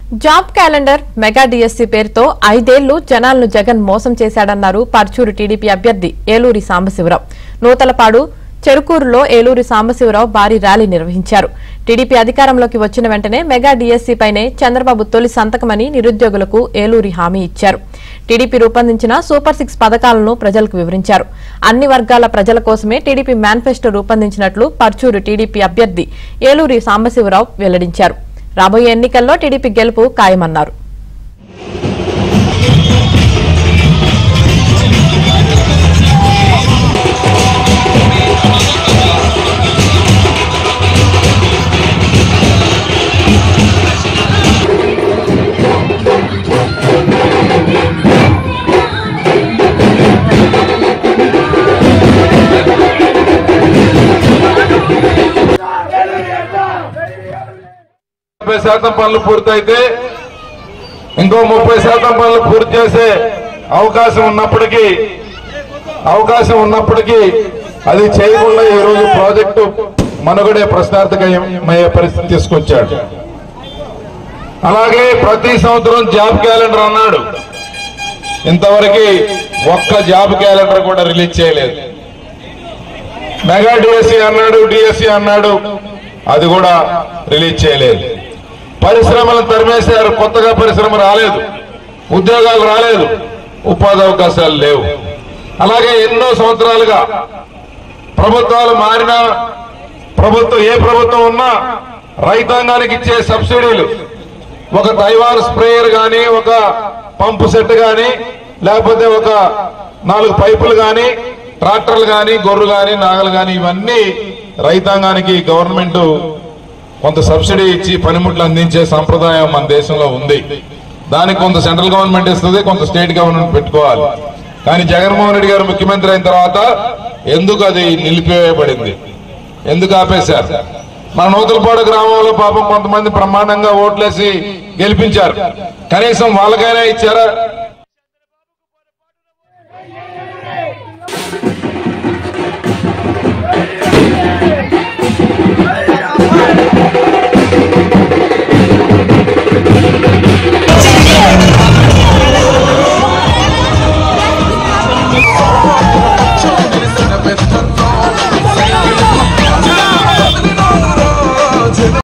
Job calendar mega DSC పేరుతో 5 ఏళ్లు జనాలను జగన్ మోసం చేశాడన్నారు పర్చూరు టీడీపీ అభ్యర్థి ఏలూరి సాంబశివరావు. నూతలపాడు చెరుకూరులో ఏలూరి సాంబశివరావు భారీ ర్యాలీ నిర్వహించారు. టీడీపీ అధికారంలోకి వచ్చిన వెంటనే మెగా డిఎస్సీ పైనే చంద్రబాబు తొలి సంతకమని నిరుద్యోగులకు ఏలూరి హామీ ఇచ్చారు. టీడీపీ రూపొందించిన సూపర్ 6 పథకాలను ప్రజలకు వివరించారు. అన్ని వర్గాల ప్రజల కోసమే టీడీపీ మేనిఫెస్టో రూపొందించినట్లు పర్చూరు టీడీపీ అభ్యర్థి ఏలూరి సాంబశివరావు వెల్లడించారు. రాబోయే ఎన్నికల్లో టీడీపీ గెలుపు ఖాయమన్నారు. శాతం పనులు పూర్తయితే ఇంకో 30% పనులు పూర్తి చేసే అవకాశం ఉన్నప్పటికీ అది చేయకుండా ఈ రోజు ప్రాజెక్టు మనుగడే ప్రశ్నార్థకమయ్యే పరిస్థితి తీసుకొచ్చాడు. అలాగే ప్రతి సంవత్సరం జాబ్ క్యాలెండర్ అన్నాడు, ఇంతవరకు ఒక్క జాబ్ క్యాలెండర్ కూడా రిలీజ్ చేయలేదు. మెగా డిఎస్సీ అన్నాడు, అది కూడా రిలీజ్ చేయలేదు. పరిశ్రమలు తరిమేశారు, కొత్తగా పరిశ్రమ రాలేదు, ఉద్యోగాలు రాలేదు, ఉపాధి అవకాశాలు లేవు. అలాగే ఎన్నో సంవత్సరాలుగా ప్రభుత్వాలు మారినా ఏ ప్రభుత్వం ఉన్నా రైతాంగానికి ఇచ్చే సబ్సిడీలు ఒక తైవాన్ స్ప్రేయర్ గాని, ఒక పంపు సెట్ గాని, లేకపోతే ఒక 4 పైపులు గాని, ట్రాక్టర్లు గాని, గొర్రెలు గాని, నాగలు గాని, ఇవన్నీ రైతాంగానికి గవర్నమెంట్ కొంత సబ్సిడీ ఇచ్చి పనిముట్లు అందించే సంప్రదాయం మన దేశంలో ఉంది. దానికి కొంత సెంట్రల్ గవర్నమెంట్ ఇస్తుంది, కొంత స్టేట్ గవర్నమెంట్ పెట్టుకోవాలి. కానీ జగన్మోహన్ రెడ్డి గారు ముఖ్యమంత్రి అయిన తర్వాత ఎందుకు అది నిలిపివేయబడింది, ఎందుకు ఆపేశారు? మన నూతలపాడు గ్రామంలో పాపం కొంతమంది బ్రహ్మాండంగా ఓట్లేసి గెలిపించారు, కనీసం వాళ్ళకైనా ఇచ్చారా?